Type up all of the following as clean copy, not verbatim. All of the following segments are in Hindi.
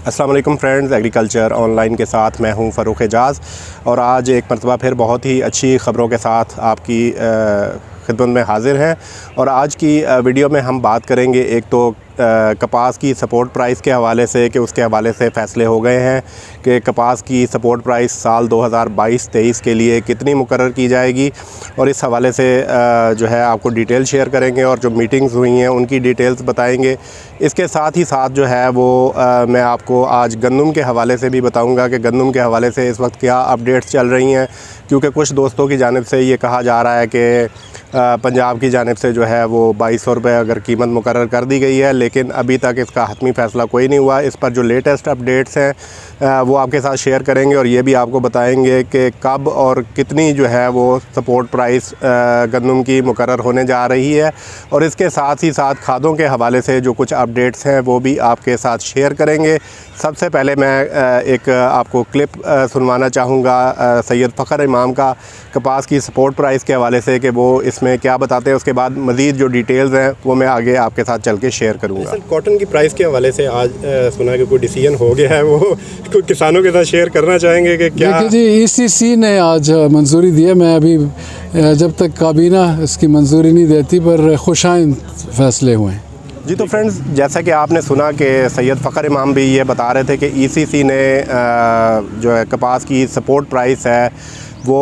अस्सलाम वालेकुम फ्रेंड्स, एग्रीकल्चर ऑनलाइन के साथ मैं हूं फ़ारूक एजाज़ और आज एक मरतबा फिर बहुत ही अच्छी ख़बरों के साथ आपकी खिदमत में हाज़िर हैं। और आज की वीडियो में हम बात करेंगे एक तो कपास की सपोर्ट प्राइस के हवाले से कि उसके हवाले से फ़ैसले हो गए हैं कि कपास की सपोर्ट प्राइस साल 2022-23 के लिए कितनी मुकर्रर की जाएगी, और इस हवाले से जो है आपको डिटेल शेयर करेंगे और जो मीटिंग्स हुई हैं उनकी डिटेल्स बताएंगे। इसके साथ ही साथ जो है वो मैं आपको आज गंदम के हवाले से भी बताऊंगा कि गंदम के हवाले से इस वक्त क्या अपडेट्स चल रही हैं, क्योंकि कुछ दोस्तों की जानिब से ये कहा जा रहा है कि पंजाब की जानिब से जो है वो 2200 रुपये अगर कीमत मुकर्रर कर दी गई है, लेकिन अभी तक इसका हतमी फ़ैसला कोई नहीं हुआ। इस पर जो लेटेस्ट अपडेट्स हैं वो आपके साथ शेयर करेंगे और ये भी आपको बताएंगे कि कब और कितनी जो है वो सपोर्ट प्राइस गंदम की मुकर्रर होने जा रही है। और इसके साथ ही साथ खादों के हवाले से जो कुछ अपडेट्स हैं वो भी आपके साथ शेयर करेंगे। सबसे पहले मैं एक आपको क्लिप सुनवाना चाहूँगा सैयद फ़खर इमाम का कपास की सपोर्ट प्राइस के हवाले से कि वो इसमें क्या बताते हैं। उसके बाद मज़ीद जो डिटेल्स हैं वो मैं आगे आपके साथ चल के शेयर करूँगा। कॉटन की प्राइस के हवाले से आज सुना कि कोई डिसीजन हो गया है, वो कोई किसानों के साथ शेयर करना चाहेंगे कि क्या? देखिए जी, ECC ने आज मंजूरी दी है। मैं अभी जब तक काबीना इसकी मंजूरी नहीं देती पर खुशाइन फ़ैसले हुए हैं। जी तो फ्रेंड्स, जैसा कि आपने सुना कि सैयद फ़खर इमाम भी ये बता रहे थे कि ECC ने जो है कपास की सपोर्ट प्राइस है वो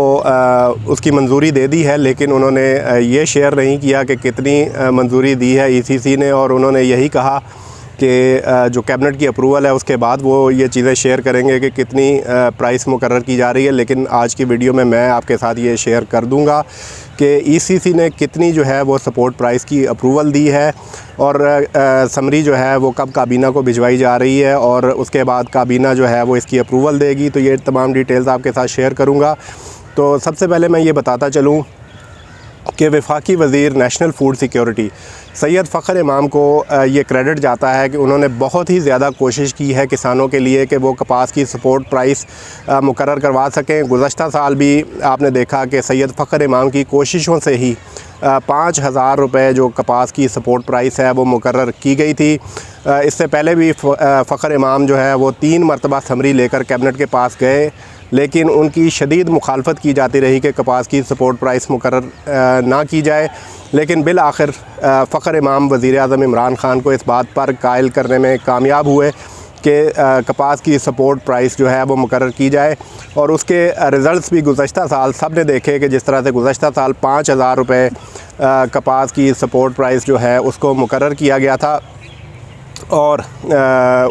उसकी मंजूरी दे दी है, लेकिन उन्होंने ये शेयर नहीं किया कि कितनी मंजूरी दी है ECC ने। और उन्होंने यही कहा कि जो कैबिनेट की अप्रूवल है उसके बाद वो ये चीज़ें शेयर करेंगे कि कितनी प्राइस मुकर्रर की जा रही है। लेकिन आज की वीडियो में मैं आपके साथ ये शेयर कर दूंगा कि ECC ने कितनी जो है वो सपोर्ट प्राइस की अप्रूवल दी है और समरी जो है वो कब काबीना को भिजवाई जा रही है और उसके बाद काबीना जो है वो इसकी अप्रूवल देगी। तो ये तमाम डिटेल्स आपके साथ शेयर करूँगा। तो सबसे पहले मैं ये बताता चलूँ कि वफाकी वज़ीर national food security Syed Fakhar इमाम को ये क्रेडिट जाता है कि उन्होंने बहुत ही ज़्यादा कोशिश की है किसानों के लिए कि वो कपास की सपोर्ट प्राइस मुकर्रर करवा सकें। गुज़श्ता साल भी आपने देखा कि सैयद फ़खर इमाम की कोशिशों से ही 5000 रुपये जो कपास की सपोर्ट प्राइस है वो मुकर्रर की गई थी। इससे पहले भी फ़खर इमाम जो है वो 3 मरतबा समरी लेकर कैबिनेट के पास गए, लेकिन उनकी शदीद मुखालफत की जाती रही कि कपास की सपोर्ट प्राइस मुकर्रर ना की जाए। लेकिन बिल आखिर फ़खर इमाम वज़ीर आज़म इमरान ख़ान को इस बात पर कायल करने में कामयाब हुए कि कपास की सपोर्ट प्राइस जो है वो मुकर्रर की जाए। और उसके रिज़ल्ट्स भी गुज़श्ता साल सब ने देखे कि जिस तरह से गुज़श्ता साल 5000 रुपये कपास की सपोर्ट प्राइस जो है उसको मुकर्रर किया गया था और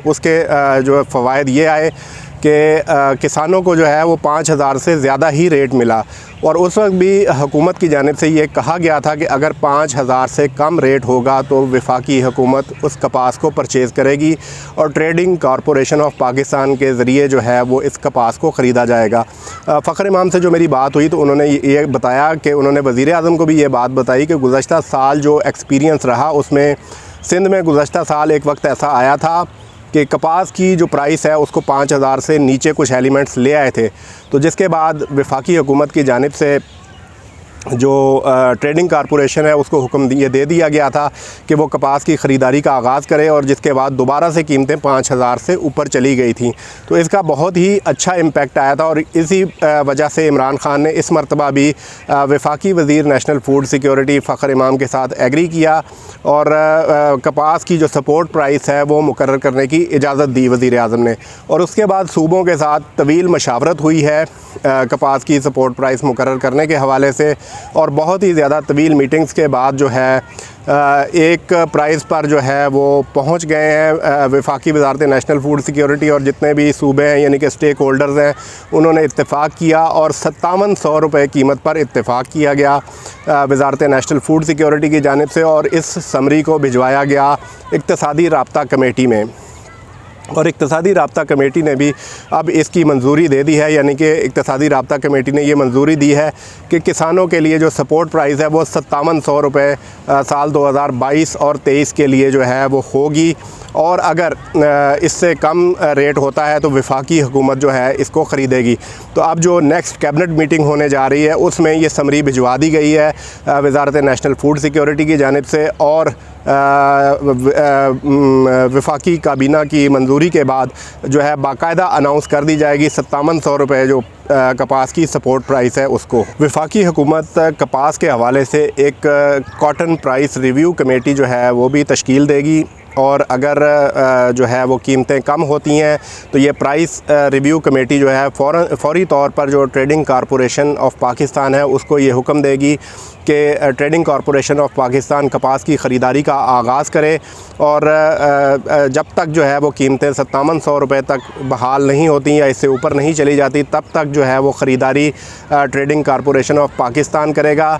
उसके जो फ़वाइद ये आए कि किसानों को जो है वो 5000 से ज़्यादा ही रेट मिला। और उस वक्त भी हुकूमत की जानिब से ये कहा गया था कि अगर 5000 से कम रेट होगा तो वफाकी हुकूमत उस कपास को परचेज़ करेगी और ट्रेडिंग कॉरपोरेशन ऑफ पाकिस्तान के ज़रिए जो है वो इस कपास को ख़रीदा जाएगा। फ़खर इमाम से जो मेरी बात हुई तो उन्होंने ये बताया कि उन्होंने वज़ीर आज़म को भी ये बात बताई कि गुज़श्ता साल जो एक्सपीरियंस रहा उसमें सिंध में गुज़श्ता साल एक वक्त ऐसा आया था कि कपास की जो प्राइस है उसको 5000 से नीचे कुछ एलिमेंट्स ले आए थे। तो जिसके बाद वफाकी हुकूमत की जानिब से जो ट्रेडिंग कॉरपोरेशन है उसको हुक्म ये दे दिया गया था कि वो कपास की ख़रीदारी का आगाज़ करे, और जिसके बाद दोबारा से कीमतें 5000 से ऊपर चली गई थी। तो इसका बहुत ही अच्छा इम्पेक्ट आया था और इसी वजह से इमरान ख़ान ने इस मरतबा भी वफाकी वज़ीर नेशनल फूड सिक्योरिटी फ़खर इमाम के साथ एग्री किया और कपास की जो सपोर्ट प्राइस है वो मुकर्रर करने की इजाज़त दी वज़ीर आज़म ने। और उसके बाद सूबों के साथ तवील मशावरत हुई है कपास की सपोर्ट प्राइस मुकर्रर करने के हवाले से, और बहुत ही ज़्यादा तवील मीटिंग्स के बाद जो है एक प्राइस पर जो है वो पहुंच गए हैं वफाकी वज़ारत नेशनल फूड सिक्योरिटी और जितने भी सूबे हैं यानी कि स्टेक होल्डर्स हैं उन्होंने इत्तेफाक किया और 5700 रुपये कीमत पर इत्तेफाक किया गया वज़ारत नेशनल फूड सिक्योरिटी की जानिब से। और इस समरी को भिजवाया गया इक़्तिसादी राब्ता कमेटी में और इक़्तिसादी राब्ता कमेटी ने भी अब इसकी मंजूरी दे दी है, यानी कि इक़्तिसादी राब्ता कमेटी ने ये मंजूरी दी है कि किसानों के लिए जो सपोर्ट प्राइस है वो 5700 रुपये साल 2022 और 23 के लिए जो है वो होगी। और अगर इससे कम रेट होता है तो वफाकी हुकूमत जो है इसको ख़रीदेगी। तो अब जो नेक्स्ट कैबिनेट मीटिंग होने जा रही है उसमें ये समरी भिजवा दी गई है वज़ारत नेशनल फूड सिक्योरिटी की जानिब से, और वफाकी काबीना की मंजूरी के बाद जो है बाकायदा अनाउंस कर दी जाएगी 5700 रुपये जो कपास की सपोर्ट प्राइस है उसको। वफाकी हुकूमत कपास के हवाले से एक कॉटन प्राइस रिव्यू कमेटी जो है वो भी तश्कील देगी, और अगर जो है वो कीमतें कम होती हैं तो ये प्राइस रिव्यू कमेटी जो है फ़ौरी तौर पर जो ट्रेडिंग कॉरपोरेशन ऑफ पाकिस्तान है उसको ये हुक्म देगी कि ट्रेडिंग कॉरपोरेशन ऑफ पाकिस्तान कपास की ख़रीदारी का आगाज़ करे, और जब तक जो है वो कीमतें 5700 रुपये तक बहाल नहीं होती या इससे ऊपर नहीं चली जाती तब तक जो है वो ख़रीदारी ट्रेडिंग कॉरपोरेशन ऑफ पाकिस्तान करेगा।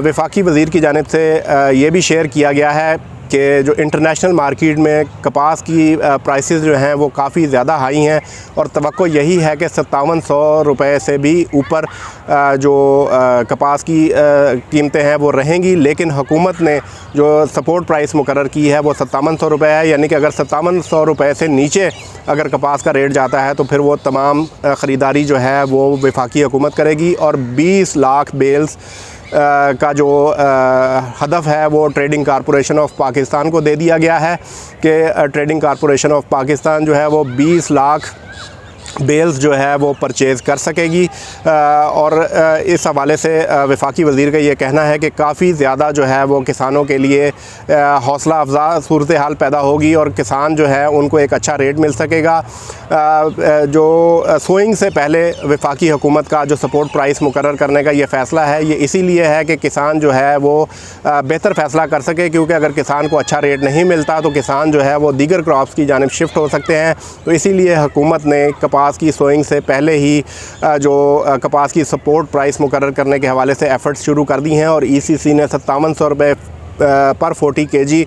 वफाकी वज़ीर की जानिब से ये भी शेयर किया गया है कि जो इंटरनेशनल मार्केट में कपास की प्राइसेस जो हैं वो काफ़ी ज़्यादा हाई हैं, और तवक्को यही है कि 5700 रुपये से भी ऊपर जो कपास की कीमतें हैं वो रहेंगी। लेकिन हुकूमत ने जो सपोर्ट प्राइस मुकर्रर की है वो 5700 रुपये है, यानी कि अगर 5700 रुपये से नीचे अगर कपास का रेट जाता है तो फिर वो तमाम ख़रीदारी जो है वो वफाकी हुकूमत करेगी। और 20 लाख बेल्स का जो हदफ है वो ट्रेडिंग कॉरपोरेशन ऑफ पाकिस्तान को दे दिया गया है कि ट्रेडिंग कॉरपोरेशन ऑफ पाकिस्तान जो है वो 20 लाख बेल्स जो है वो परचेज़ कर सकेगी। और इस हवाले से वफाकी वज़ीर का ये कहना है कि काफ़ी ज़्यादा जो है वो किसानों के लिए हौसला अफजा सूरत हाल पैदा होगी, और किसान जो है उनको एक अच्छा रेट मिल सकेगा। जो सोइंग से पहले वफाकी हुकूमत का जो सपोर्ट प्राइस मुकर्रर करने का ये फ़ैसला है ये इसीलिए है कि किसान जो है वो बेहतर फ़ैसला कर सके, क्योंकि अगर किसान को अच्छा रेट नहीं मिलता तो किसान जो है वो दीगर क्रॉप्स की जानिब शिफ्ट हो सकते हैं। तो इसीलिए हुकूमत ने कपास की सोइंग से पहले ही जो कपास की सपोर्ट प्राइस मुकर्रर करने के हवाले से एफ़र्ट्स शुरू कर दी हैं, और ECC ने 5700 रुपये पर 40 kg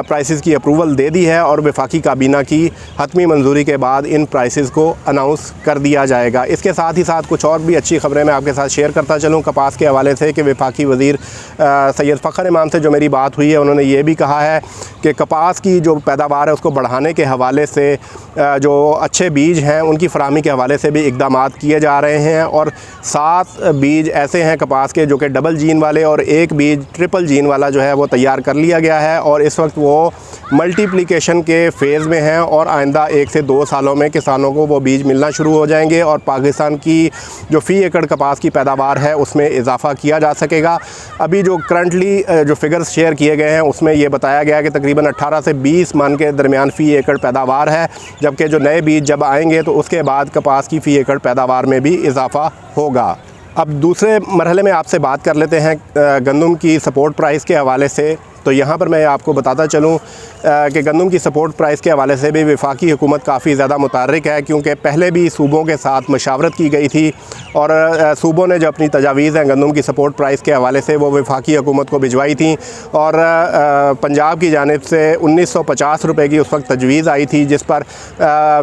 प्राइसेस की अप्रूवल दे दी है, और वफाकी काबीना की हतमी मंजूरी के बाद इन प्राइसेस को अनाउंस कर दिया जाएगा। इसके साथ ही साथ कुछ और भी अच्छी ख़बरें मैं आपके साथ शेयर करता चलूँ कपास के हवाले से कि वफाकी वज़ीर सैयद फ़खर इमाम से जो मेरी बात हुई है उन्होंने ये भी कहा है कि कपास की जो पैदावार है उसको बढ़ाने के हवाले से जो अच्छे बीज हैं उनकी फ़राहमी के हवाले से भी इक़दाम किए जा रहे हैं, और 7 बीज ऐसे हैं कपास के जो कि डबल जीन वाले, और 1 बीज ट्रिपल जीन वाला जो है वो तैयार कर लिया गया है, और इस वक्त वो मल्टीप्लिकेशन के फ़ेज़ में हैं, और आइंदा 1 से 2 सालों में किसानों को वो बीज मिलना शुरू हो जाएंगे, और पाकिस्तान की जो फ़ी एकड़ कपास की पैदावार है उसमें इजाफ़ा किया जा सकेगा। अभी जो करंटली जो फिगर्स शेयर किए गए हैं उसमें ये बताया गया है कि तकरीबन 18 से 20 मन के दरमियान फ़ी एकड़ पैदावार है, जबकि जो नए बीज जब आएंगे तो उसके बाद कपास की फ़ी एकड़ पैदावार में भी इजाफ़ा होगा। अब दूसरे मरहले में आपसे बात कर लेते हैं गंदम की सपोर्ट प्राइस के हवाले से। तो यहाँ पर मैं आपको बताता चलूँ कि गंदम की सपोर्ट प्राइस के हवाले से भी वफाकी हुकूमत काफ़ी ज़्यादा मुतहर्रिक है, क्योंकि पहले भी सूबों के साथ मशावरत की गई थी, और सूबों ने जो अपनी तजावीज़ हैं गंदम की सपोर्ट प्राइस के हवाले से वो वफाकी हुकूमत को भिजवाई थी, और पंजाब की जानिब से 1950 रुपये की उस वक्त तजवीज़ आई थी, जिस पर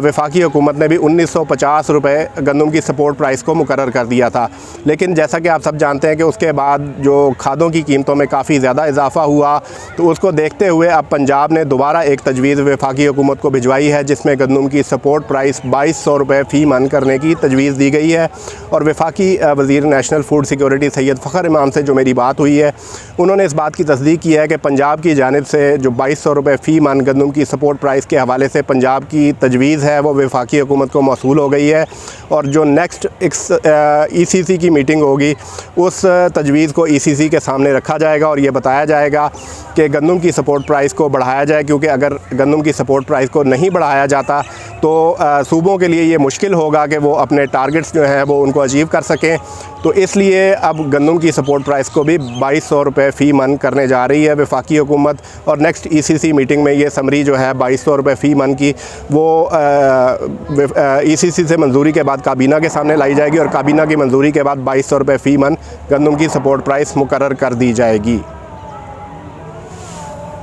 वफाकी हुकूमत ने भी 1950 रुपये गंदम की सपोर्ट प्राइस को मुकर्रर कर दिया था। लेकिन जैसा कि आप सब जानते हैं कि उसके बाद जो खादों की कीमतों में काफ़ी ज़्यादा इजाफ़ा हुआ, तो उसको देखते हुए अब पंजाब ने दोबारा एक तजवीज़ वफाकी हुकूमत को भिजवाई है, जिसमें गंदम की सपोर्ट प्राइस 2200 रुपये फ़ी मन करने की तजवीज़ दी गई है। और वफाकी वज़ीर national food security Syed Fakhar इमाम से जो मेरी बात हुई है उन्होंने इस बात की तस्दीक की है कि पंजाब की जानिब से जो 2200 रुपये फ़ी मन गंदम की सपोर्ट प्राइस के हवाले से पंजाब की तजवीज़ है वो वफाकी हुकूमत को मौसूल हो गई है, और जो नेक्स्ट ECC की मीटिंग होगी उस तजवीज़ को ECC के सामने रखा जाएगा, और ये बताया जाएगा कि गंदम की सपोर्ट प्राइस को बढ़ाया जाए, क्योंकि अगर गंदम की सपोर्ट प्राइस को नहीं बढ़ाया जाता तो सूबों के लिए ये मुश्किल होगा कि वो अपने टारगेट्स जो हैं वो उनको अचीव कर सकें। तो इसलिए अब गंदम की सपोर्ट प्राइस को भी 2200 रुपये फ़ी मन करने जा रही है वफाकी हुकूमत, और नेक्स्ट ECC मीटिंग में ये समरी जो है 2200 रुपये फ़ी मन की वो ECC से मंजूरी के बाद काबीना के सामने लाई जाएगी, और काबीना की मंजूरी के बाद 2200 रुपये फ़ी मन गंदम की सपोर्ट प्राइस मुकर्रर कर दी जाएगी।